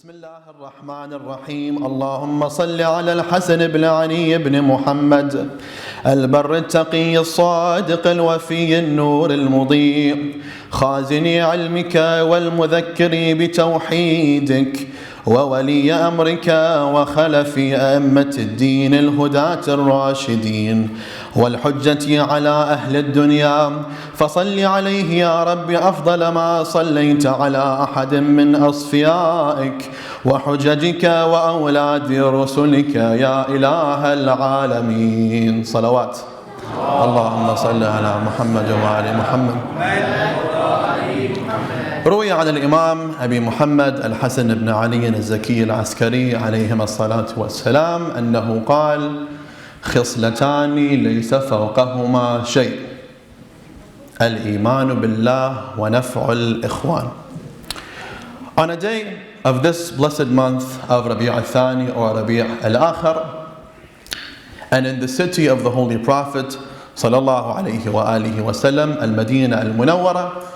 بسم الله الرحمن الرحيم. اللهم صل على الحسن بن علي بن محمد البر التقي الصادق الوفي النور المضيء خازن علمك والمذكر بتوحيدك وولي أمرك وخلف أئمة الدين الهداة الراشدين والحجة على أهل الدنيا، فصل عليه يا رب أفضل ما صليت على أحد من أصفيائك وحججك وأولاد رسلك يا إله العالمين. صلوات. اللهم صل على محمد وعلى محمد. روي عن الإمام أبي محمد الحسن بن علي الزكي العسكري عليهما الصلاة والسلام أنه قال: خصلتان ليس فوقهما شيء، الإيمان بالله ونفع الإخوان. On a day of this blessed month of Rabi' al-Thani or Rabi' al-Akhir, and in the city of the Holy Prophet sallallahu alayhi wa alihi wa sallam, al-Madinah al-Munawwara,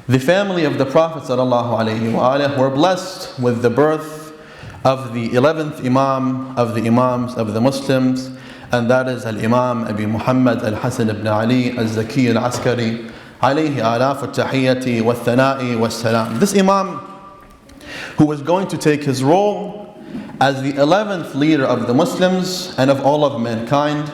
the family of the Prophet sallallahu alayhi wa alihi were blessed with the birth of the 11th Imam of the Imams of the Muslims, and that is Al-Imam Abi Muhammad Al-Hasan ibn Ali Al-Zaki Al-Askari alayhi alaf al-tahiyyati wal-thana'i wal-salam. This Imam, who was going to take his role as the 11th leader of the Muslims and of all of mankind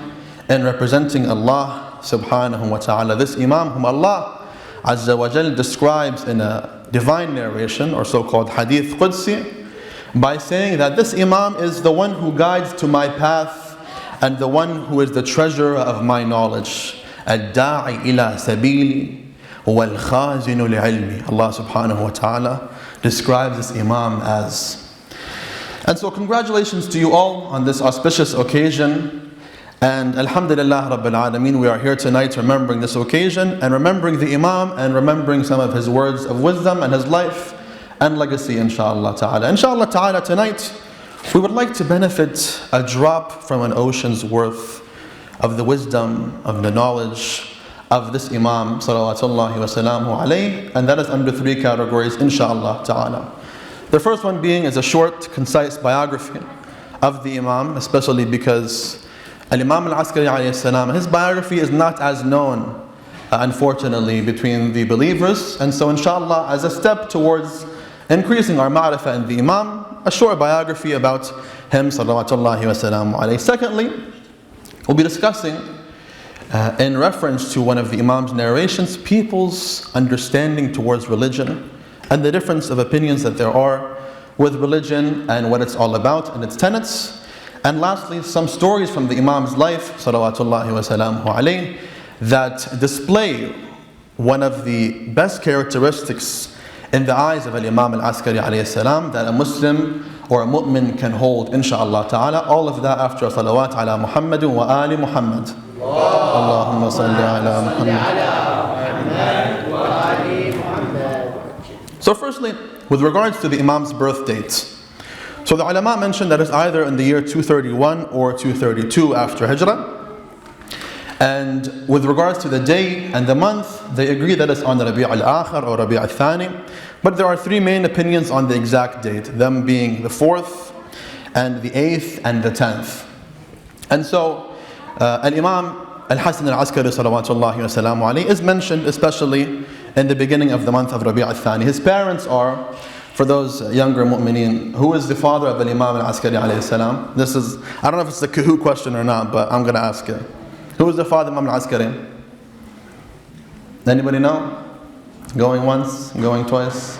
in representing Allah subhanahu wa ta'ala. This Imam whom Allah Azza wa Jal describes in a divine narration or so-called Hadith Qudsi by saying that this Imam is the one who guides to my path and the one who is the treasurer of my knowledge. Ad-da'i ila sabili wal-khazinu li'ilmi. Allah subhanahu wa ta'ala describes this Imam as. And so congratulations to you all on this auspicious occasion. And Alhamdulillah Rabbil Alameen, we are here tonight remembering this occasion and remembering the Imam and remembering some of his words of wisdom and his life and legacy, inshaAllah ta'ala. InshaAllah ta'ala, tonight we would like to benefit a drop from an ocean's worth of the wisdom, of the knowledge of this Imam salawatullahi wa salamu alayhi, and that is under three categories, inshaAllah ta'ala. The first one being is a short, concise biography of the Imam, especially because Al-Imam Al-Askari alayhi salam, his biography is not as known, unfortunately, between the believers. And so inshallah, as a step towards increasing our ma'rifah in the Imam, a short biography about him salawatullahi wa salamu alayhi. Secondly, we'll be discussing in reference to one of the Imam's narrations, people's understanding towards religion and the difference of opinions that there are with religion and what it's all about and its tenets. And lastly, some stories from the Imam's life, salawatullahi wa salamuhu alayhi, that display one of the best characteristics in the eyes of Al-Imam Al-Askari alayhi salam that a Muslim or a mu'min can hold, inshaAllah ta'ala. All of that after salawat ala Muhammadin wa ali Muhammad. Allahumma salli ala Muhammad. So firstly, with regards to the Imam's birth date, so the ulama mentioned that it's either in the year 231 or 232 after Hijrah. And with regards to the day and the month, they agree that it's on the Rabi' al-Akhir or Rabi' al-Thani. But there are three main opinions on the exact date, them being the 4th and the 8th and the 10th. And so Al-Imam Al-Hasan Al-Askari salawatullahi wa salamu alayhi is mentioned especially in the beginning of the month of Rabi' al-Thani. His parents are, for those younger mu'mineen, who is the father of Imam Al-Askari alayhi salam? This is, I don't know if it's a Kahoot question or not, but I'm going to ask it. Who is the father of Imam Al-Askari? Anybody know? Going once, going twice?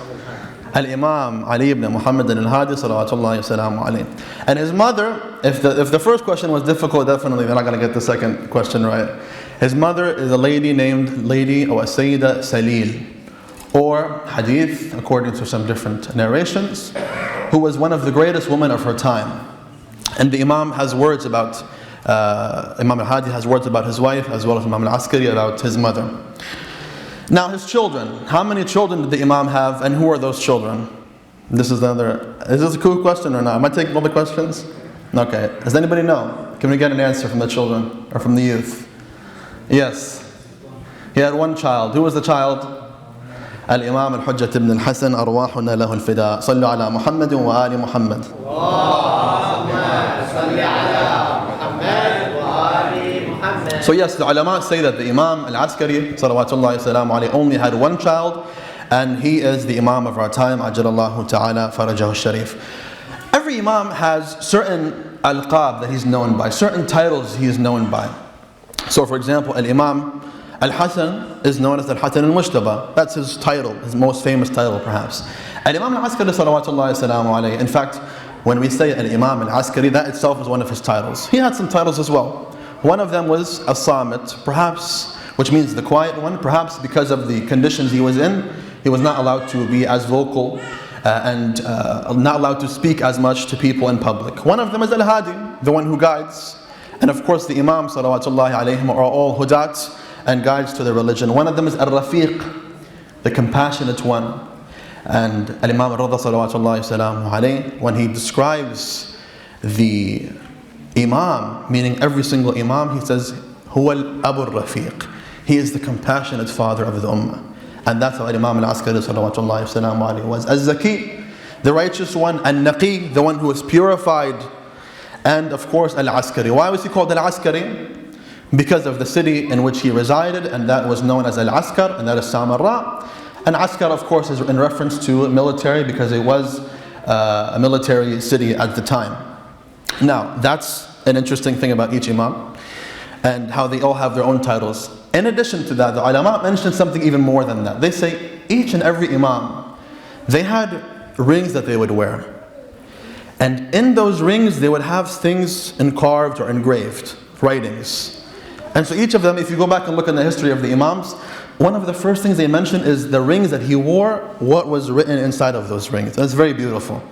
Al-Imam Ali ibn Muhammad al-Hadi salawatullahi wa salamu alayhi. And his mother, if the first question was difficult, definitely they're not going to get the second question right. His mother is a lady named Lady or Sayyida Salil, or Hadith, according to some different narrations, who was one of the greatest women of her time. And the Imam has words about, Imam al-Hadi has words about his wife, as well as Imam al-Askari about his mother. Now his children, how many children did the Imam have, and who are those children? Is this a cool question or not? Am I taking all the questions? Okay, does anybody know? Can we get an answer from the children, or from the youth? Yes, he had one child. Who was the child? الإمام الحجة ابن الحسن أرواحنا له الفداء صلوا على محمد وآل محمد. So yes, the ulama say that the Imam al-Askari salawatullahi salamu alayhi only had one child, and he is the Imam of our time, ajalallahu ta'ala farajahu sharif. Every Imam has certain alqab that he's known by, certain titles he is known by. So for example, al-Imam al-Hassan is known as al-Hassan al-Mujtaba. That's his title, his most famous title perhaps. Al-Imam al-Askari salawatullahi salamu alayhi, in fact, when we say al-Imam al-Askari, that itself is one of his titles. He had some titles as well. One of them was as-Samit, perhaps, which means the quiet one, perhaps because of the conditions he was in. He was not allowed to be as vocal and not allowed to speak as much to people in public. One of them is al-Hadi, the one who guides. And of course the Imam salawatullahi alayhim are all hudat and guides to the religion. One of them is al-Rafiq, the compassionate one. And al-Imam al-Rida salawatullahi salamu alayhi, when he describes the Imam, meaning every single Imam, he says, Huwa al-Abu al-Rafiq. He is the compassionate father of the Ummah. And that's how Imam al-Askari salawatullahi salamu alayhi was. Al-Zaki, the righteous one. Al-Naqi, the one who is purified. And of course al-Askari. Why was he called al-Askari? Because of the city in which he resided, and that was known as Al-Askar, and that is Samarra. And Askar, of course, is in reference to military, because it was a military city at the time. Now, that's an interesting thing about each Imam, and how they all have their own titles. In addition to that, the ulama mentioned something even more than that. They say each and every Imam, they had rings that they would wear. And in those rings, they would have things carved or engraved, writings. And so each of them, if you go back and look in the history of the Imams, one of the first things they mention is the rings that he wore, what was written inside of those rings. That's very beautiful.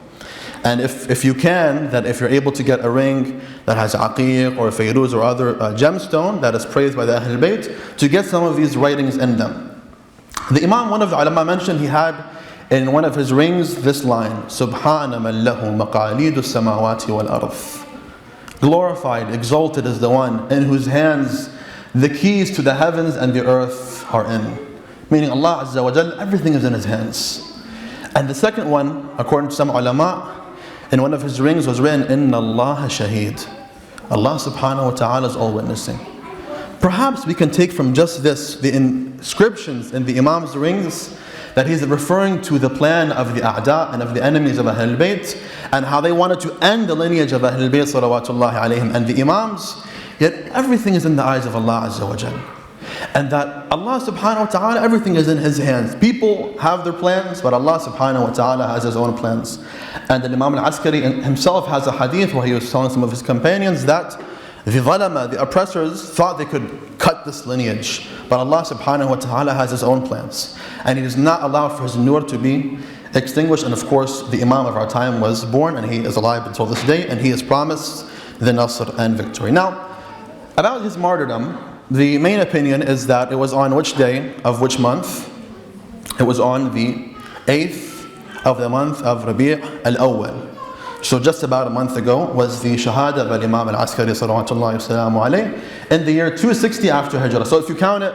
And if you can, that if you're able to get a ring that has aqiq or fayruz or other gemstone that is praised by the Ahlul Bayt, to get some of these writings in them. The Imam, one of the ulama mentioned, he had in one of his rings this line, Subhana man lahu maqalidu samawati wal arth. Glorified, exalted is the one in whose hands the keys to the heavens and the earth are in. Meaning Allah Azza wa Jal, everything is in his hands. And the second one, according to some ulama, in one of his rings was written, Inna Allah shaheed. Allah subhanahu wa ta'ala is all witnessing. Perhaps we can take from just this, the inscriptions in the Imam's rings, that he's referring to the plan of the a'da and of the enemies of Ahlul Bayt, and how they wanted to end the lineage of Ahlul Bayt salawatullahi alayhim and the Imams, yet everything is in the eyes of Allah Azza wa Jal. And that Allah subhanahu wa ta'ala, everything is in His hands. People have their plans, but Allah subhanahu wa ta'ala has His own plans. And the Imam al-Askari himself has a hadith where he was telling some of his companions that the zalama, the oppressors, thought they could cut this lineage. But Allah subhanahu wa ta'ala has His own plans. And He does not allow for His nur to be extinguished. And of course, the Imam of our time was born, and he is alive until this day, and he is promised the nasr and victory. Now, about his martyrdom, the main opinion is that it was on which day of which month? It was on the 8th of the month of Rabi' al-Awwal. So just about a month ago was the Shahada of Imam al-Askari salawatullahi salamu alayhi in the year 260 after Hijrah. So if you count it,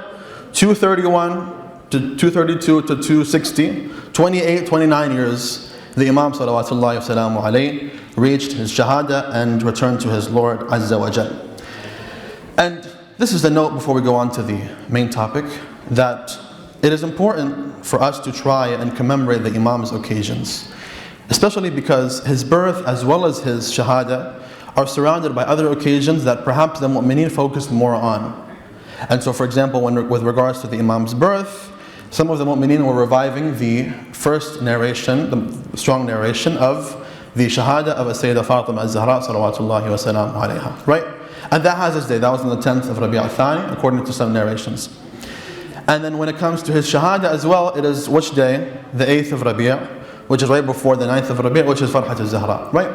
231 to 232 to 260, 28, 29 years, the Imam salawatullahi salamu alayhi reached his Shahada and returned to his Lord Azza wa Jal. And this is the note before we go on to the main topic, that it is important for us to try and commemorate the Imam's occasions, especially because his birth as well as his Shahada are surrounded by other occasions that perhaps the mu'mineen focused more on. And so for example, with regards to the Imam's birth, some of the mu'mineen were reviving the first narration, the strong narration of the Shahada of Sayyidah Fatima az-Zahra salawatullahi wa salamu alayha, right? And that has its day. That was on the 10th of Rabi' al-Thani, according to some narrations. And then when it comes to his Shahada as well, it is which day? The 8th of Rabi', which is right before the 9th of Rabi', which is Farhat al-Zahra, right?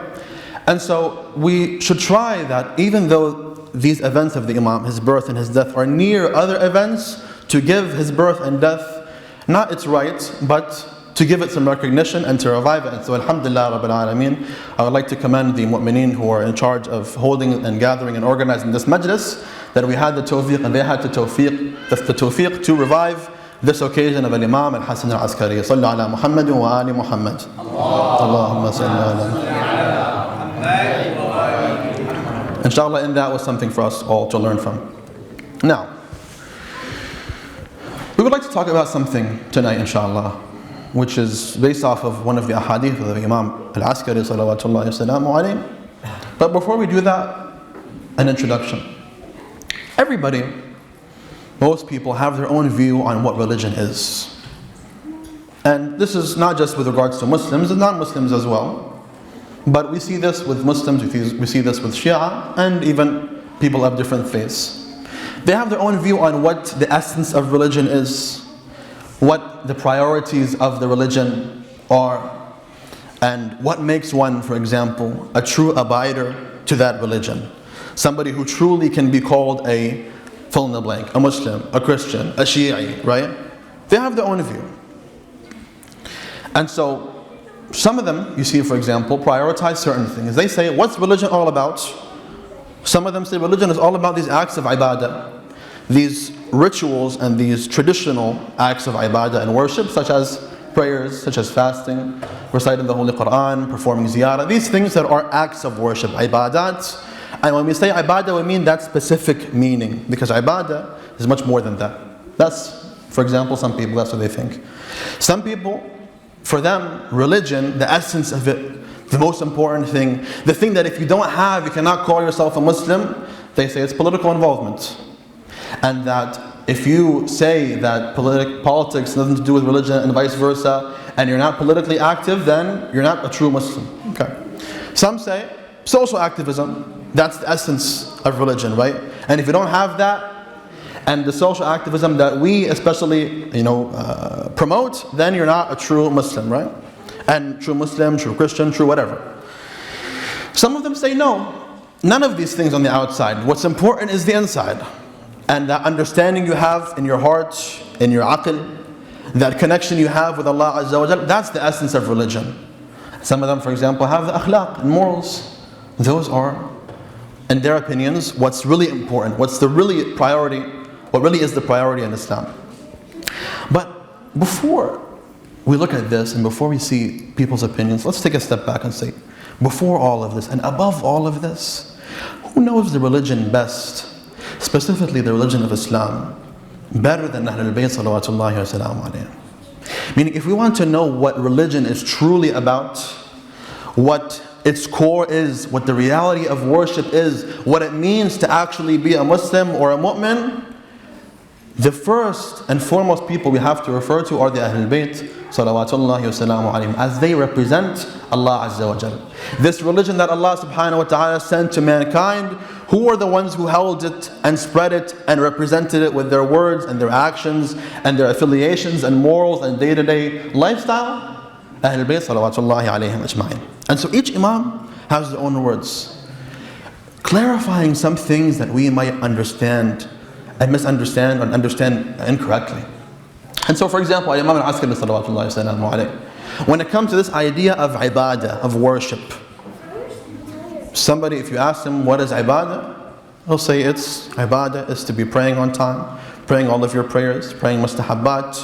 And so we should try that, even though these events of the Imam, his birth and his death, are near other events, to give his birth and death not its right, but to give it some recognition and to revive it. And so alhamdulillah rabbil alameen, I would like to commend the mu'mineen who are in charge of holding and gathering and organizing this majlis, that we had the tawfiq and they had the tawfiq to revive this occasion of Imam and Hassan al-Askari. Sallu ala Muhammad wa ali Muhammad. Allahumma salli ala Muhammad. Inshallah, in that was something for us all to learn from. Now, we would like to talk about something tonight, inshallah, which is based off of one of the ahadith of the Imam al-Askari salawatullahi wassalamu alayhi. But before we do that, an introduction. Everybody, most people have their own view on what religion is. And this is not just with regards to Muslims and non-Muslims as well. But we see this with Muslims, we see this with Shia, and even people of different faiths. They have their own view on what the essence of religion is, what the priorities of the religion are, and what makes one, for example, a true abider to that religion. Somebody who truly can be called a fill in the blank, a Muslim, a Christian, a Shia, right? They have their own view. And so, some of them, you see, for example, prioritize certain things. They say, what's religion all about? Some of them say religion is all about these acts of ibadah, these rituals and these traditional acts of ibadah and worship, such as prayers, such as fasting, reciting the Holy Quran, performing ziyarah, these things that are acts of worship, ibadat. And when we say ibadah, we mean that specific meaning, because ibadah is much more than that. That's, for example, some people, that's what they think. Some people, for them, religion, the essence of it, the most important thing, the thing that if you don't have, you cannot call yourself a Muslim, they say it's political involvement. And that if you say that politics has nothing to do with religion and vice versa, and you're not politically active, then you're not a true Muslim. Okay. Some say social activism, that's the essence of religion, right? And if you don't have that, and the social activism that we especially, promote, then you're not a true Muslim, right? And true Muslim, true Christian, true whatever. Some of them say no, none of these things on the outside. What's important is the inside. And that understanding you have in your heart, in your aql, that connection you have with Allah Azza wa Jal, that's the essence of religion. Some of them, for example, have the akhlaq and morals. Those are, in their opinions, what's really important, what's the really priority, what really is the priority in Islam. But before we look at this and before we see people's opinions, let's take a step back and say, before all of this and above all of this, who knows the religion best? Specifically the religion of Islam, better than Ahlul Bayt salawatullahi wa salamu alayhim. Meaning, if we want to know what religion is truly about, what its core is, what the reality of worship is, what it means to actually be a Muslim or a mu'min, the first and foremost people we have to refer to are the Ahlul Bayt salawatullahi wa salamu alayhim, as they represent Allah Azza wa Jal. This religion that Allah subhanahu wa ta'ala sent to mankind, who are the ones who held it and spread it and represented it with their words and their actions and their affiliations and morals and day-to-day lifestyle? Ahlul Bayt salawatullahi alayhim ajma'in. And so each Imam has their own words, clarifying some things that we might understand and misunderstand or understand incorrectly. And so, for example, Imam al-Askari salawatullahi wassalamu alayhi, when it comes to this idea of ibadah, of worship, somebody, if you ask them what is ibadah, they'll say it's ibadah is to be praying on time, praying all of your prayers, praying mustahabbat,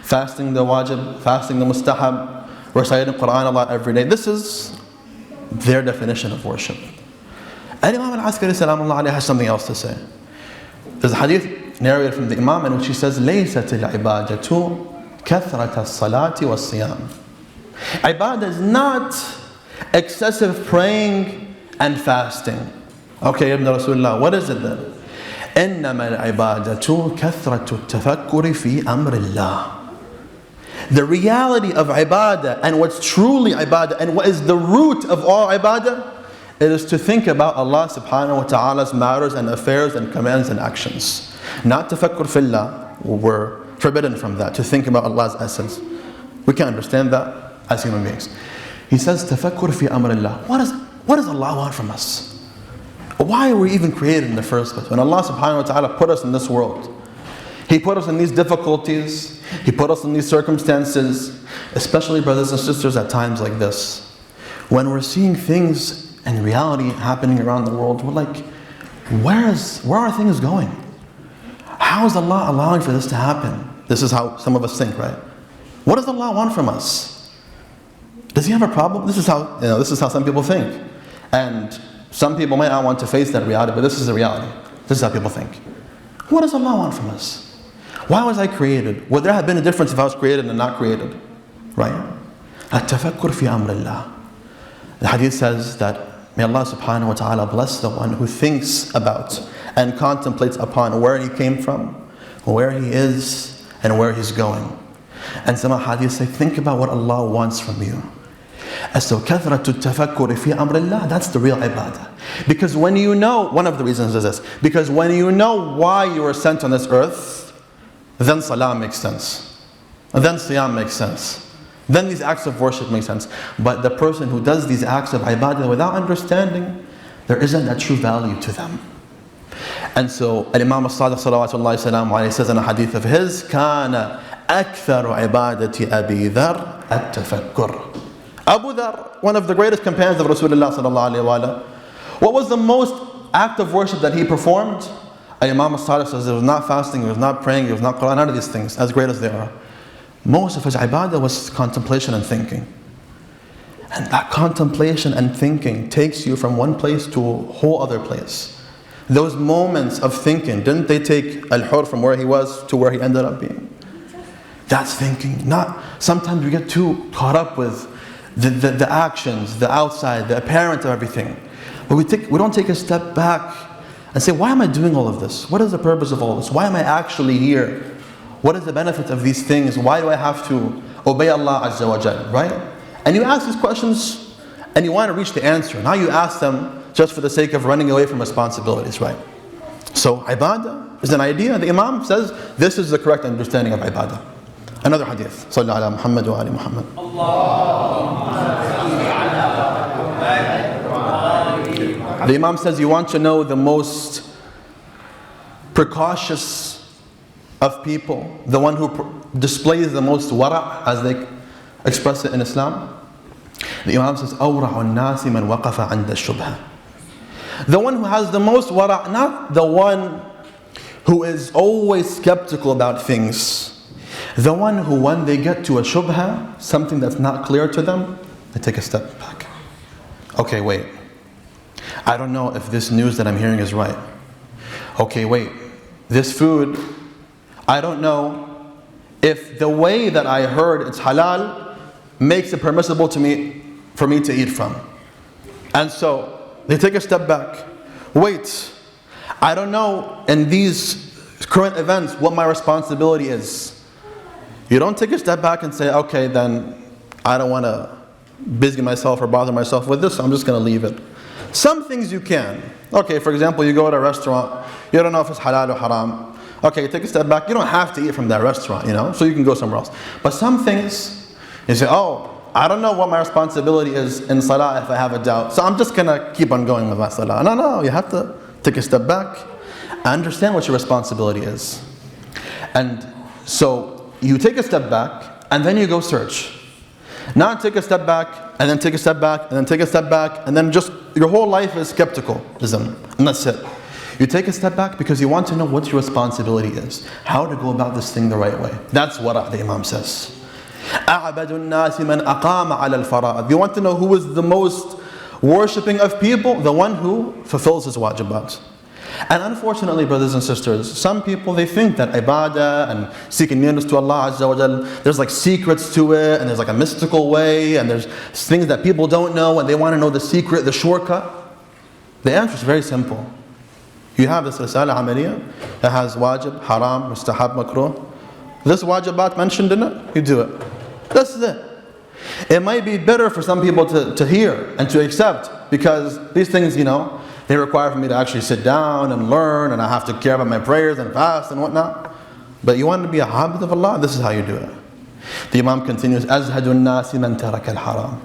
fasting the wajib, fasting the mustahab, reciting Quran a lot every day. This is their definition of worship. And Imam al-Askari salamullah alayhi has something else to say. There's a hadith narrated from the Imam in which he says, لَيْسَتِ الْعِبَادَةُ كَثْرَةَ الصَّلَاةِ وَالصِّيَامِ. Ibadah is not excessive praying and fasting. Okay, Ibn Rasulullah, what is it then? إِنَّمَا الْعِبَادَةُ كَثْرَةُ التَّفَكُّرِ فِي أَمْرِ اللَّهِ. The reality of ibadah and what's truly ibadah and what is the root of all ibadah, it is to think about Allah subhanahu wa ta'ala's matters and affairs and commands and actions. Not tafakkur fillah, we're forbidden from that, to think about Allah's essence. We can't understand that as human beings. He says, tafakkur fi amrillah. What does Allah want from us? Why were we even created in the first place? When Allah subhanahu wa ta'ala put us in this world, He put us in these difficulties, He put us in these circumstances, especially brothers and sisters at times like this. When we're seeing things and reality happening around the world, we're like, where are things going? How is Allah allowing for this to happen? This is how some of us think, right? What does Allah want from us? Does He have a problem? This is how some people think. And some people might not want to face that reality, but this is the reality. This is how people think. What does Allah want from us? Why was I created? Would there have been a difference if I was created and not created? Right? التفكر في أمر الله. The hadith says that may Allah subhanahu wa ta'ala bless the one who thinks about and contemplates upon where he came from, where he is, and where he's going. And some hadiths say, think about what Allah wants from you. And so كثرة التفكر في أمر الله, that's the real ibadah. Because when you know, one of the reasons is this, because when you know why you were sent on this earth, then salah makes sense. Then siyam makes sense. Then these acts of worship make sense. But the person who does these acts of ibadah without understanding, there isn't a true value to them. And so Imam As-Sadiq salawatullahi salam alayhi says in a hadith of his, كان أكثر عبادة أبي ذر التفكر. Abu Dhar, one of the greatest companions of Rasulullah sallallahu alayhi wa sallam, what was the most act of worship that he performed? Imam As-Sadiq says it was not fasting, it was not praying, it was not Quran, none of these things, as great as they are. Most of his ibadah was contemplation and thinking. And that contemplation and thinking takes you from one place to a whole other place. Those moments of thinking, didn't they take Al-Hur from where he was to where he ended up being? That's thinking. Not sometimes we get too caught up with the actions, the outside, the apparent of everything. But we don't take a step back and say, why am I doing all of this? What is the purpose of all this? Why am I actually here? What is the benefit of these things? Why do I have to obey Allah Azza wa Jal, right? And you ask these questions and you want to reach the answer. Now you ask them just for the sake of running away from responsibilities, right? So ibadah is an idea. The Imam says this is the correct understanding of ibadah. Another hadith. Salli ala Muhammad wa ali Muhammad. The Imam says you want to know the most precautious of people, the one who displays the most wara', as they express it in Islam. The Imam says, أَوْرَعُ النَّاسِ مَنْ وَقَفَ عَنْدَ الشُّبْهَةِ. The one who has the most wara', not the one who is always skeptical about things. The one who, when they get to a shubha, something that's not clear to them, they take a step back. Okay, wait. I don't know if this news that I'm hearing is right. Okay, wait. This food, I don't know if the way that I heard it's halal makes it permissible for me to eat from. And so they take a step back. Wait, I don't know in these current events what my responsibility is. You don't take a step back and say, okay, then I don't want to busy myself or bother myself with this, so I'm just going to leave it. Some things you can. Okay, for example, you go to a restaurant, you don't know if it's halal or haram. Okay, take a step back. You don't have to eat from that restaurant, so you can go somewhere else. But some things, you say, oh, I don't know what my responsibility is in salah if I have a doubt, so I'm just going to keep on going with my salah. No, you have to take a step back and understand what your responsibility is. And so you take a step back and then you go search. Not take a step back and then take a step back and then take a step back and then just your whole life is skepticalism and that's it. You take a step back because you want to know what your responsibility is, how to go about this thing the right way. That's what the Imam says. أَعْبَدُ النَّاسِ مَنْ أَقَامَ عَلَى الْفَرَائِضِ. You want to know who is the most worshipping of people? The one who fulfills his wajibat. And unfortunately, brothers and sisters, some people, they think that ibadah and seeking nearness to Allah Azza wa Jal, there's like secrets to it, and there's like a mystical way, and there's things that people don't know, and they want to know the secret, the shortcut. The answer is very simple. You have this risala amaliyah that has wajib, haram, mustahab, makruh. This wajibat mentioned in it, you do it. This is it. It might be bitter for some people to hear and to accept, because these things, they require for me to actually sit down and learn, and I have to care about my prayers and fast and whatnot. But you want to be a habit of Allah, this is how you do it. The Imam continues, أَزْهَدُ النَّاسِ مَنْ تَرَكَ الْحَرَامِ.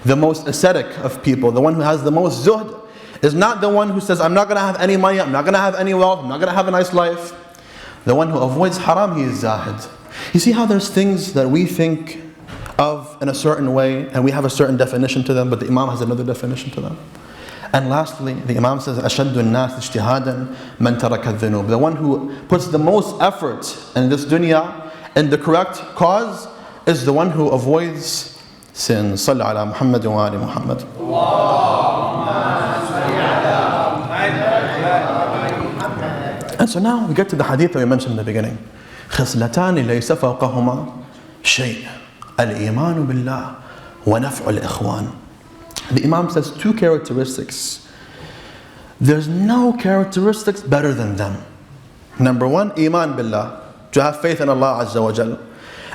The most ascetic of people, the one who has the most zuhd, is not the one who says, I'm not going to have any money, I'm not going to have any wealth, I'm not going to have a nice life. The one who avoids haram, he is zahid. You see how there's things that we think of in a certain way, and we have a certain definition to them, but the Imam has another definition to them. And lastly, the Imam says, أَشَدُّ النَّاسِ اجْتِهَادًا مَنْ تَرَكَ الذُّنُوبِ. The one who puts the most effort in this dunya in the correct cause is the one who avoids sins. Salli ala Muhammad wa ali Muhammad. And so now we get to the hadith that we mentioned in the beginning. خصلتان ليس فوقهما شيء الإيمان بالله ونفع الإخوان. The Imam says two characteristics. There's no characteristics better than them. Number one, Iman billah, to have faith in Allah Azza wa Jal.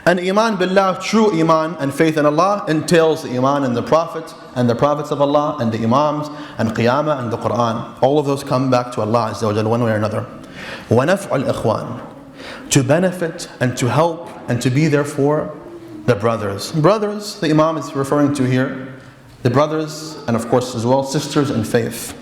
And Iman billah, true Iman and faith in Allah, entails Iman in the Prophet and the Prophets of Allah and the Imams and Qiyamah and the Quran. All of those come back to Allah Azza wa Jal one way or another. وَنَفْعُ الْإِخْوَانِ, to benefit and to help and to be there for the brothers. Brothers, the Imam is referring to here, the brothers and of course as well sisters in faith.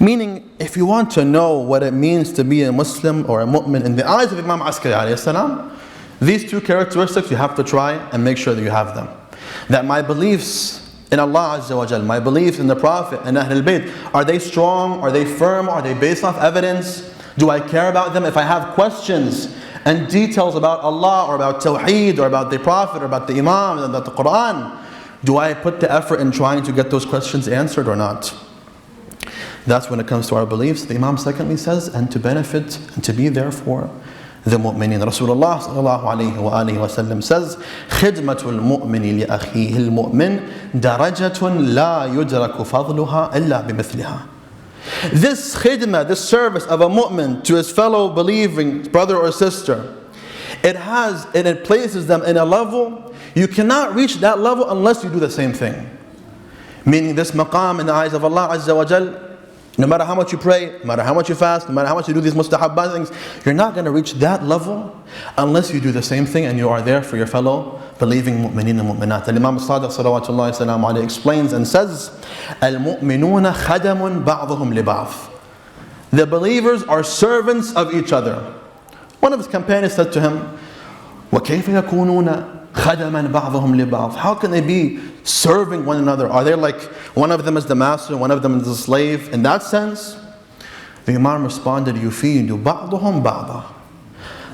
Meaning, if you want to know what it means to be a Muslim or a mu'min in the eyes of Imam Askari alayhi salam, these two characteristics you have to try and make sure that you have them. That my beliefs in Allah Azza wa Jal, my beliefs in the Prophet and Ahlul Bayt, are they strong, are they firm, are they based off evidence? Do I care about them? If I have questions and details about Allah or about Tawheed or about the Prophet or about the Imam and about the Quran, do I put the effort in trying to get those questions answered or not? That's when it comes to our beliefs. The Imam secondly says, and to benefit and to be there for the mu'mineen. Rasulullah sallallahu alayhi wa alihi wa sallam says, خِدْمَةُ الْمُؤْمِنِ لِأَخِيهِ الْمُؤْمِنِ دَرَجَةٌ لَا يُدْرَكُ فَضْلُهَا إِلَّا بِمِثْلِهَا. This khidmah, this service of a mu'min to his fellow believing brother or sister, it places them in a level, you cannot reach that level unless you do the same thing. Meaning this maqam in the eyes of Allah Azza wa Jal, no matter how much you pray, no matter how much you fast, no matter how much you do these mustahabbat things, you're not going to reach that level unless you do the same thing and you are there for your fellow believing mu'mineen and mu'minat. And Imam Sadiq salawatullahi salam alayhi explains and says, Al-mu'minuna khadamun ba'dhum li-ba'd. The believers are servants of each other. One of his companions said to him, وَكَيْفَ يَكُونُونَ خَدَمًا بَعْضُهُمْ لِبَعْضٍ. How can they be serving one another? Are they like one of them is the master, one of them is the slave? In that sense, the Imam responded, يُفِيدُ بَعْضُهُمْ بَعْضًا,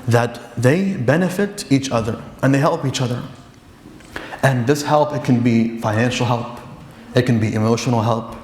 that they benefit each other and they help each other. And this help, it can be financial help, it can be emotional help,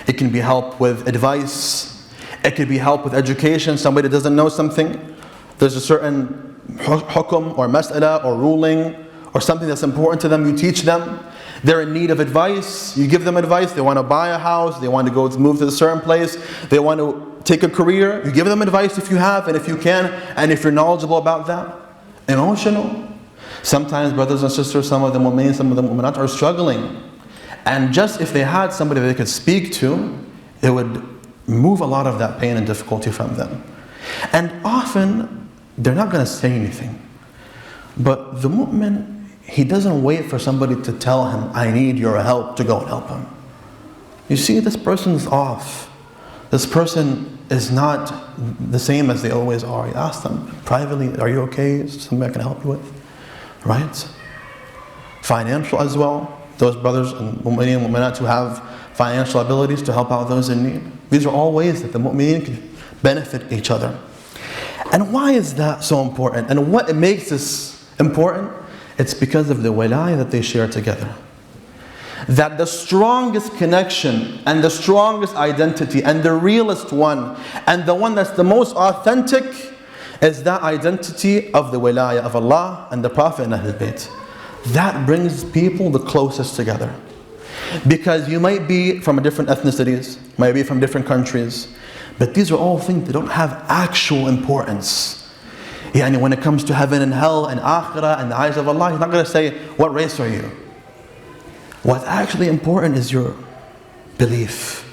it can be help with advice, it can be help with education. Somebody doesn't know something, there's a certain hukum or mas'ala or ruling or something that's important to them, you teach them. They're in need of advice, you give them advice. They want to buy a house, they want to go move to a certain place, they want to take a career, you give them advice if you have and if you can and if you're knowledgeable about that. Emotional. Sometimes brothers and sisters, some of them mu'mineen, some of them mu'minat are struggling. And just if they had somebody they could speak to, it would move a lot of that pain and difficulty from them. And often, they're not going to say anything. But the mu'min, he doesn't wait for somebody to tell him, I need your help, to go and help him. You see, this person's off. This person is not the same as they always are. You ask them privately, are you okay? Is there something I can help you with? Right? Financial as well. Those brothers and mu'mineen and mu'minat who have financial abilities to help out those in need. These are all ways that the mu'mineen can benefit each other. And why is that so important? And what makes this important? It's because of the wilayah that they share together. That the strongest connection and the strongest identity and the realest one and the one that's the most authentic is that identity of the wilayah of Allah and the Prophet and Ahlul Bayt. That brings people the closest together. Because you might be from different ethnicities, might be from different countries, but these are all things that don't have actual importance. Yani when it comes to heaven and hell and akhirah and the eyes of Allah, He's not going to say, what race are you? What's actually important is your belief.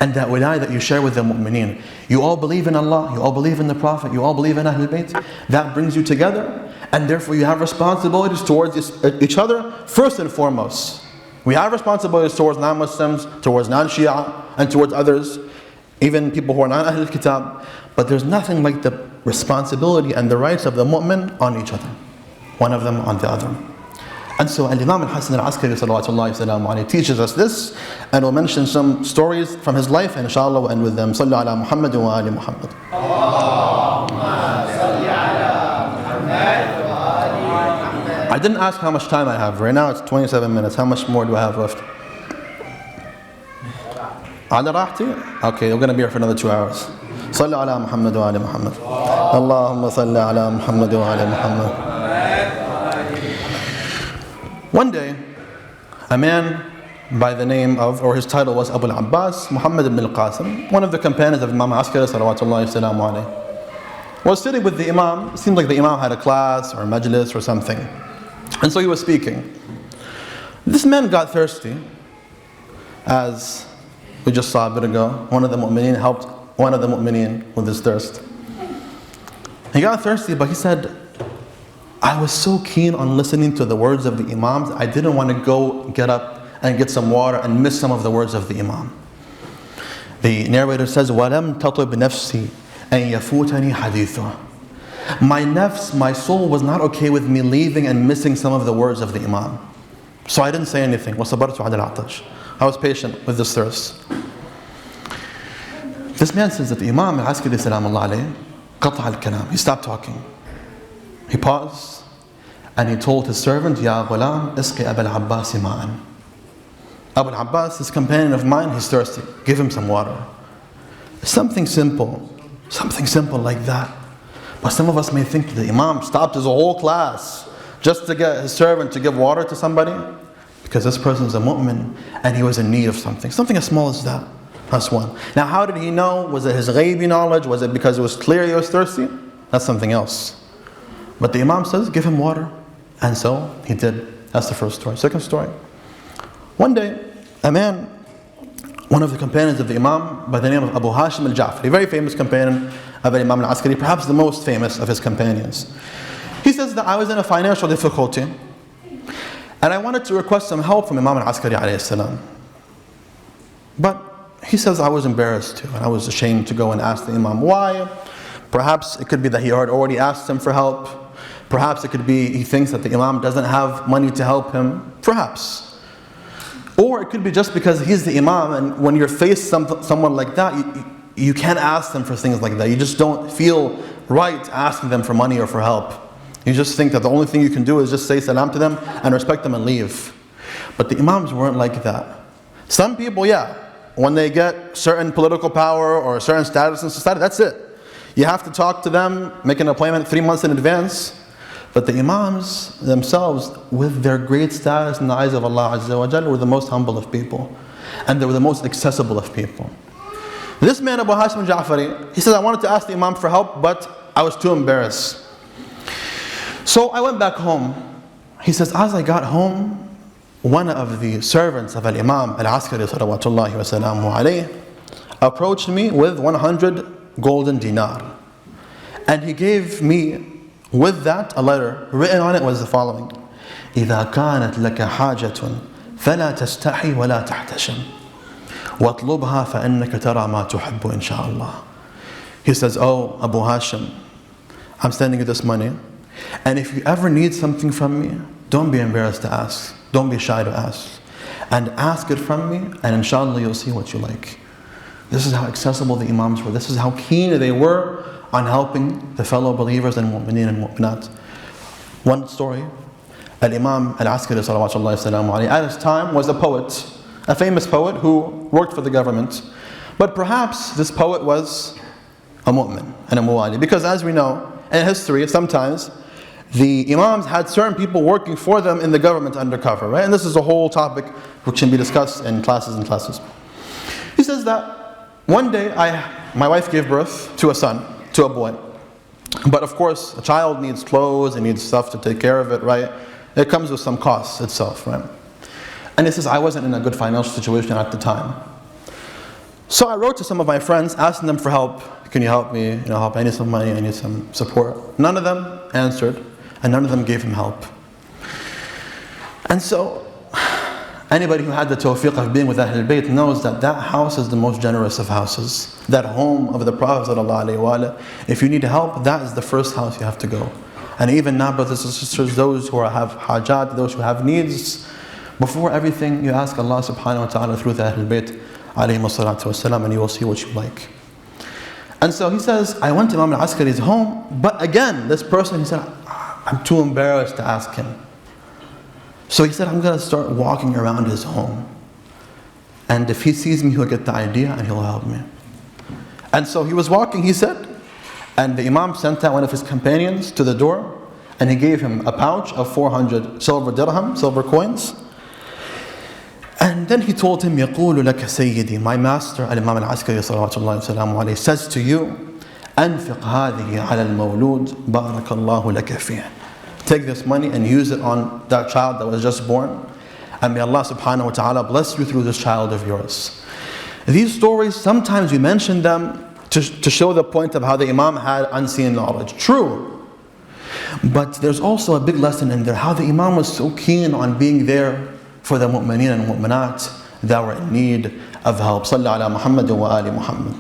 And that wilayah that you share with the mu'mineen. You all believe in Allah, you all believe in the Prophet, you all believe in Ahlul Bayt. That brings you together, and therefore you have responsibilities towards each other first and foremost. We have responsibilities towards non-Muslims, towards non-Shia, and towards others, even people who are not Ahlul Kitab. But there's nothing like the responsibility and the rights of the mu'min on each other, one of them on the other. And so Imam Hassan Askari sallallahu teaches us this, and we'll mention some stories from his life, and inshallah we'll end with them. Sallu ala Muhammad wa ali Muhammad. Allahumma salli ala Muhammad. I didn't ask how much time I have. Right now it's 27 minutes. How much more do I have left? على راحتي? Okay, we're going to be here for another 2 hours. صلوا على محمد وعلى محمد. اللهم صل على محمد وعلى محمد. One day, a man by the name of, or his title was Abu al-Abbas, Muhammad ibn al-Qasim, one of the companions of Imam Askari salawatullahi salamu alayhi, was sitting with the Imam. It seemed like the Imam had a class or a majlis or something. And so he was speaking. This man got thirsty, as we just saw a bit ago. One of the mu'mineen helped one of the mu'mineen with his thirst. He got thirsty, but he said, I was so keen on listening to the words of the Imams, I didn't want to get up and get some water and miss some of the words of the Imam. The narrator says, وَلَمْ تَطِبْ نَفْسِي أَنْ يَفُوتَنِي حَدِيثُهُ. My nafs, my soul was not okay with me leaving and missing some of the words of the Imam. So I didn't say anything. وَصَبَرْتُ عَلَى الْعَطَشِ. I was patient with this thirst. This man says that the Imam al-Askari salamullah alayhi قطع الكلام. He stopped talking. He paused and he told his servant, يا غلام اسقي أبا العباس ماءً. Abu al-Abbas, this companion of mine, he's thirsty. Give him some water. Something simple like that. But some of us may think the Imam stopped his whole class just to get his servant to give water to somebody, because this person is a mu'min and he was in need of something as small as that. That's one. Now how did he know? Was it his ghaibi knowledge? Was it because it was clear he was thirsty? That's something else. But the Imam says, give him water. And so he did. That's the first story. Second story. One day, a man, one of the companions of the Imam by the name of Abu Hashim al-Ja'fari, a very famous companion of Imam al-Askari, perhaps the most famous of his companions. He says that I was in a financial difficulty and I wanted to request some help from Imam al-Askari alayhi salam. But he says I was embarrassed to, and I was ashamed to go and ask the Imam why. Perhaps it could be that he had already asked him for help. Perhaps it could be he thinks that the Imam doesn't have money to help him. Perhaps. Or it could be just because he's the Imam, and when you're faced someone like that, you can't ask them for things like that. You just don't feel right asking them for money or for help. You just think that the only thing you can do is just say salam to them and respect them and leave. But the Imams weren't like that. Some people, when they get certain political power or certain status in society, that's it. You have to talk to them, make an appointment 3 months in advance. But the Imams themselves, with their great status in the eyes of Allah Azza wa Jalla, were the most humble of people. And they were the most accessible of people. This man, Abu Hashim al-Ja'fari, he says, I wanted to ask the Imam for help, but I was too embarrassed. So I went back home. He says, as I got home, one of the servants of Imam al-Askari salawatullahi wa salamu alayhi approached me with 100 golden dinar. And he gave me with that a letter. Written on it was the following: إذا كانت لك حاجة فلا تستحي ولا تحتشم واطلبها فإنك ترى ما تحب إن شاء الله. He says, oh Abu Hashim, I'm sending you this money, and if you ever need something from me, don't be embarrassed to ask. Don't be shy to ask. And ask it from me, and inshallah you'll see what you like. This is how accessible the Imams were. This is how keen they were on helping the fellow believers and mu'mineen and mu'minat. One story, Al-Imam al-Askari salawatullahi salamu alayhi, at his time was a poet, a famous poet who worked for the government. But perhaps this poet was a mu'min and a muwali, because as we know in history, sometimes the Imams had certain people working for them in the government undercover, right? And this is a whole topic which can be discussed in classes and classes. He says that one day my wife gave birth to a son, to a boy. But of course, a child needs clothes, and needs stuff to take care of it, right? It comes with some costs itself, right? And he says, I wasn't in a good financial situation at the time. So I wrote to some of my friends, asking them for help. Can you help me? I need some money, I need some support. None of them answered, and none of them gave him help. And so, anybody who had the tawfiq of being with Ahlul Bayt knows that that house is the most generous of houses. That home of the Prophet ﷺ, if you need help, that is the first house you have to go. And even now, brothers and sisters, those who have hajat, those who have needs, before everything, you ask Allah subhanahu wa ta'ala through the Ahlul Bayt ﷺ, and you will see what you like. And so he says, I went to Imam al-Askari's home, but again, this person, he said, I'm too embarrassed to ask him. So he said, I'm going to start walking around his home. And if he sees me, he'll get the idea and he'll help me. And so he was walking, he said, and the Imam sent out one of his companions to the door, and he gave him a pouch of 400 silver dirham, silver coins. And then he told him, يقول لك سيدي, my master, Imam Askari salawatullahi wasalamu alayhi, says to you, أنفق هذه على المولود بارك الله لك فيه. Take this money and use it on that child that was just born. And may Allah subhanahu wa ta'ala bless you through this child of yours. These stories, sometimes we mention them to show the point of how the Imam had unseen knowledge. True. But there's also a big lesson in there, how the Imam was so keen on being there for the mu'mineen and mu'minat that were in need of help. Salli ala Muhammad wa ali Muhammad.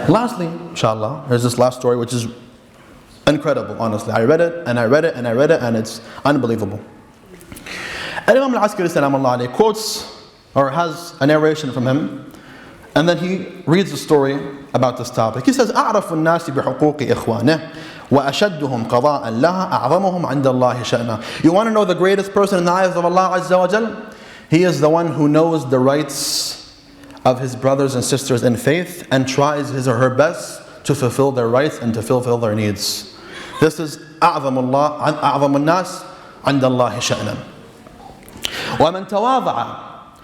Lastly, inshallah, there's this last story which is incredible, honestly. I read it and I read it and I read it and it's unbelievable. And Imam al-Askari salamullah alayhi quotes or has a narration from him, and then he reads the story about this topic. He says, أعرف الناس بحقوق إخوانه وأشدهم قضاء لها أعظمهم عند الله شأنه. You want to know the greatest person in the eyes of Allah Azza wa Jal? He is the one who knows the rights of his brothers and sisters in faith and tries his or her best to fulfill their rights and to fulfill their needs. This is أعظم الناس عند الله شأنا. ومن تواضع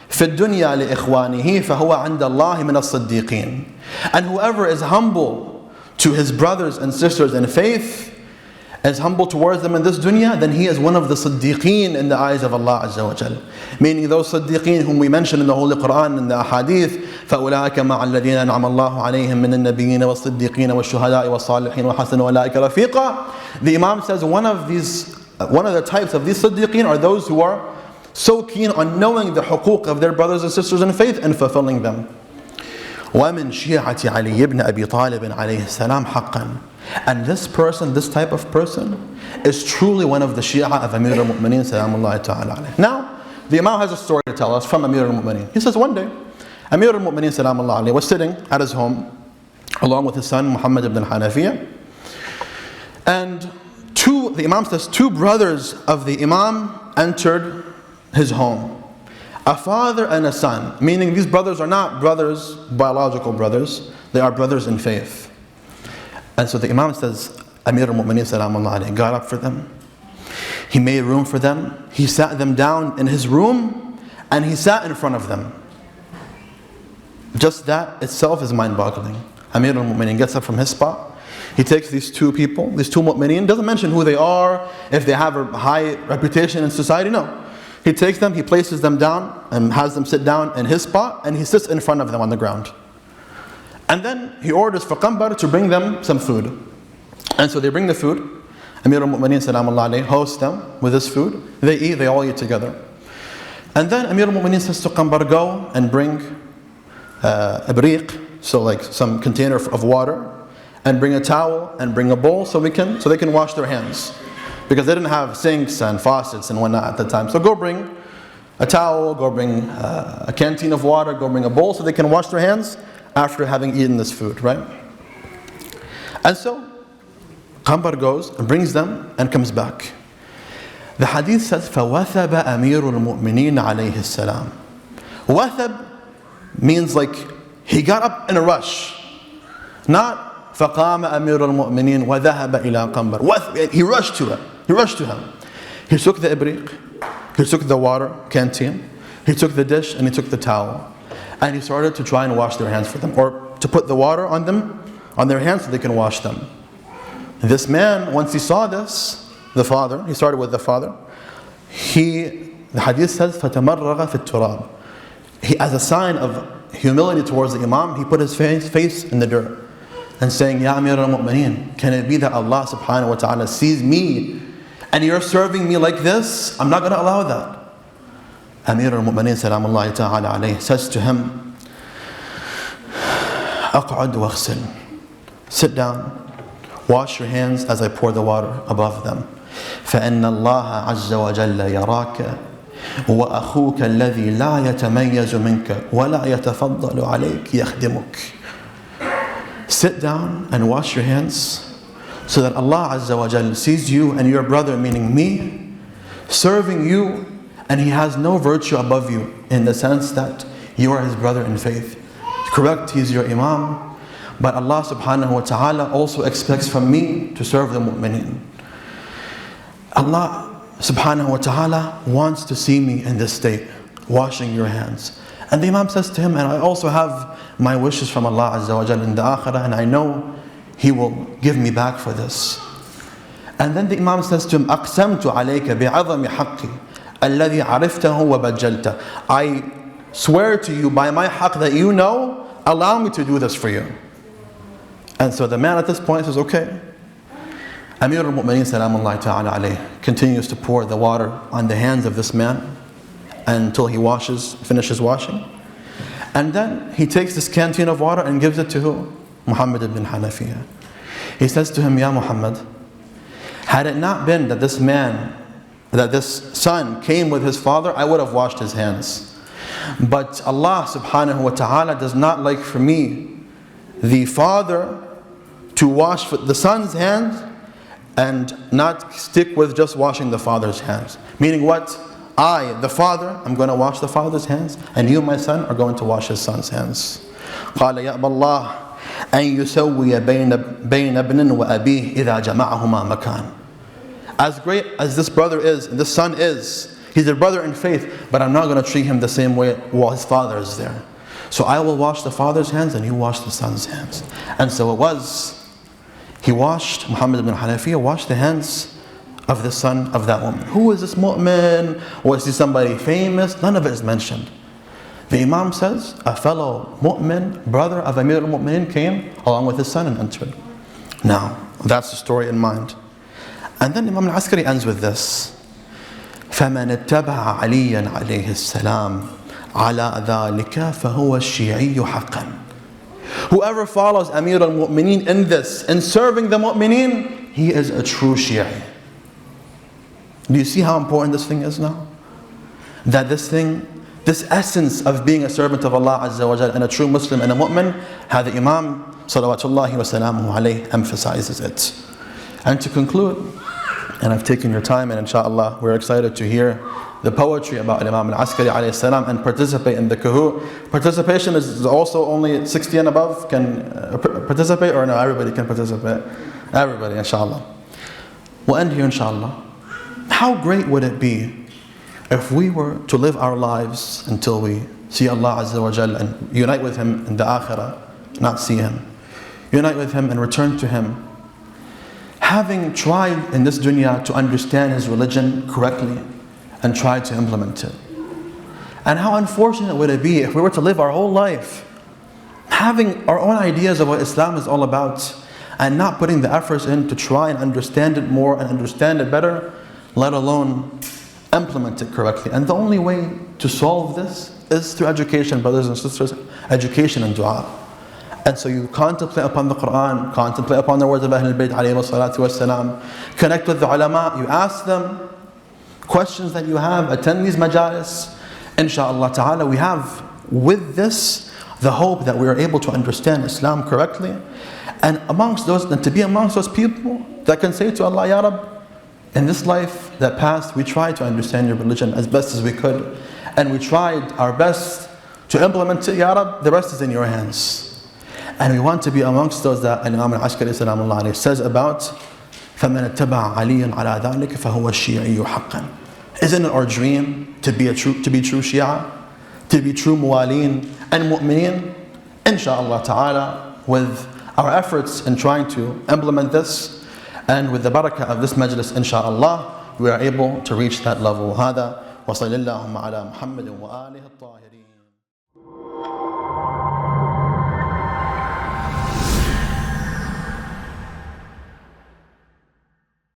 في الدنيا لإخوانه فهو عند الله من الصديقين. And whoever is humble to his brothers and sisters in faith, is humble towards them in this dunya, then he is one of the siddiqeen in the eyes of Allah Azza wa Jal. Meaning those siddiqeen whom we mention in the Holy Quran and the Ahadith, فَأُولَٰئِكَ مَعَ الَّذِينَ أَنْعَمَ اللَّهُ عَلَيْهِمْ مِنَ النَّبِيِّينَ وَالصِّدِّيقِينَ وَالشُّهَدَاءِ وَالصَّالِحِينَ وَحَسُنَ أُولَٰئِكَ رَفِيقًا. The Imam says one of the types of these siddiqeen are those who are so keen on knowing the huquq of their brothers and sisters in faith and fulfilling them. وَمِنْ شِيعَةِ عَلِيِّ بْنِ أَبِي طَالِبٍ عَلَيْهِ السَّلَامِ حَقًّا. And this person, this type of person, is truly one of the Shia of Amir al-Mu'mineen salamullahi ta'ala alayhi. Now, the Imam has a story to tell us from Amir al-Mu'mineen. He says one day, Amir al-Mu'mineen salamullahi alayhi was sitting at his home along with his son Muhammad ibn al-Hanafiya, and the Imam says two brothers of the Imam entered his home. A father and a son, meaning these brothers are not brothers, biological brothers, they are brothers in faith. And so the Imam says, Amir al-Mu'mineen salamullah alayhi got up for them. He made room for them. He sat them down in his room and he sat in front of them. Just that itself is mind-boggling. Amir al-Mu'mineen gets up from his spot. He takes these two people, these two mu'mineen, doesn't mention who they are, if they have a high reputation in society, no. He takes them, he places them down and has them sit down in his spot, and he sits in front of them on the ground. And then he orders for Qambar to bring them some food. And so they bring the food. Amir al-Mu'mineen salamullah alayhi hosts them with this food. They eat, they all eat together. And then Amir al-Mu'mineen says to Qambar, go and bring a briq, so like some container of water, and bring a towel and bring a bowl so they can wash their hands. Because they didn't have sinks and faucets and whatnot at the time. So go bring a towel, go bring a canteen of water, go bring a bowl so they can wash their hands after having eaten this food, right? And so Qambar goes and brings them and comes back. The hadith says, فَوَثَبَ أَمِيرُ الْمُؤْمِنِينَ عَلَيْهِ السَّلَامِ. Wathab means like he got up in a rush. Not فَقَامَ أَمِيرُ الْمُؤْمِنِينَ وَذَهَبَ إِلَىٰ قَمْبَرٍ. He rushed to it. He rushed to him. He took the ibriq, he took the water canteen, he took the dish and he took the towel. And he started to try and wash their hands for them, or to put the water on them, on their hands so they can wash them. This man, once he saw this, the father, he started with the father, the hadith says, فَتَمَرَّغَ فِي التُّرَابِ. He, as a sign of humility towards the Imam, he put his face in the dirt and saying, Ya Amir al-Mu'mineen, can it be that Allah subhanahu wa ta'ala sees me and you're serving me like this? I'm not going to allow that. Amir al-Mu'mineen salamullahi ta'ala alayhi says to him, أقعد واغسل. Sit down, wash your hands as I pour the water above them. فإن الله عز وجل يراك وأخوك الذي لا يتميز منك ولا يتفضل عليك يخدمك. Sit down and wash your hands so that Allah Azza wa Jal sees you and your brother, meaning me, serving you, and he has no virtue above you in the sense that you are his brother in faith. Correct, he is your Imam, but Allah subhanahu wa ta'ala also expects from me to serve the mu'mineen. Allah subhanahu wa ta'ala wants to see me in this state, washing your hands. And the Imam says to him, and I also have my wishes from Allah Azza wa Jal in the akhirah, and I know He will give me back for this. And then the Imam says to him, أَقْسَمْتُ عَلَيْكَ بِعَظَمِ حَقِّي الَّذِي عَرِفْتَهُ وَبَجَّلْتَ. I swear to you by my haqq that you know, allow me to do this for you. And so the man at this point says, okay. Amir al-Mu'mineen salamullahi ta'ala alayhi continues to pour the water on the hands of this man until he finishes washing. And then he takes this canteen of water and gives it to who? Muhammad ibn Hanafiya. He says to him, Ya Muhammad, had it not been that this son came with his father, I would have washed his hands. But Allah subhanahu wa ta'ala does not like for me, the father, to wash the son's hands and not stick with just washing the father's hands. Meaning what? I, the father, I'm going to wash the father's hands, and you, my son, are going to wash his son's hands. قال يأبى الله أن يسوي بين ابن وأبيه إذا جمعهما مكان. As great as this brother is, and this son is, he's a brother in faith, but I'm not going to treat him the same way while his father is there. So I will wash the father's hands and you wash the son's hands. And so it was. He washed, Muhammad ibn Hanafiya washed the hands of the son of that woman. Who is this mu'min? Was he somebody famous? None of it is mentioned. The Imam says, a fellow mu'min, brother of Amir al-Mu'mineen, came along with his son and entered. Now, that's the story in mind. And then Imam al-Askari ends with this. فَمَنِ اتَّبَعَ عَلِيًّا عَلَيْهِ السَّلَامِ عَلَى ذَلِكَ فَهُوَ الشِّيعِيُّ حَقًّا. Whoever follows Amir al-Mu'mineen in this, in serving the mu'mineen, he is a true Shia. Do you see how important this thing is now? That this essence of being a servant of Allah Azza wa Jal and a true Muslim and a mu'min, how the Imam salawatullahi wa salamuhu alayhi emphasizes it. And to conclude, and I've taken your time, and inshallah we're excited to hear the poetry about Imam al-Askari alayhi salam and participate in the Kahoot. Participation is also only 60 and above can participate, or no, everybody can participate. Everybody, inshallah. We'll end here, inshallah. How great would it be if we were to live our lives until we see Allah Azza wa Jal and unite with Him in the akhirah, not see Him. Unite with Him and return to Him. Having tried in this dunya to understand His religion correctly and tried to implement it. And how unfortunate would it be if we were to live our whole life having our own ideas of what Islam is all about and not putting the efforts in to try and understand it more and understand it better, let alone implement it correctly. And the only way to solve this is through education, brothers and sisters, education and dua. And so you contemplate upon the Quran, contemplate upon the words of Ahlul Bayt alayhi salatu wassalam, connect with the ulama, you ask them questions that you have, attend these majalis. Insha'Allah ta'ala, we have with this the hope that we are able to understand Islam correctly, and amongst those, and to be amongst those people that can say to Allah, Ya Rab, in this life that passed, we tried to understand your religion as best as we could, and we tried our best to implement it, Ya Rab, the rest is in your hands. And we want to be amongst those that Imam al-Askari salamullah alayhi says about فَمَنِ اتَّبَعَ عَلِيًّا عَلَى ذَلِكَ فَهُوَ الشِّيعِيُّ حَقًّا. Isn't it our dream to be true Shia, to be true muwaleen and mu'mineen? Insha'Allah ta'ala, with our efforts in trying to implement this, and with the barakah of this majlis, insha'Allah, we are able to reach that level. هذا وصلى اللهم على محمد وآله الطاهرين.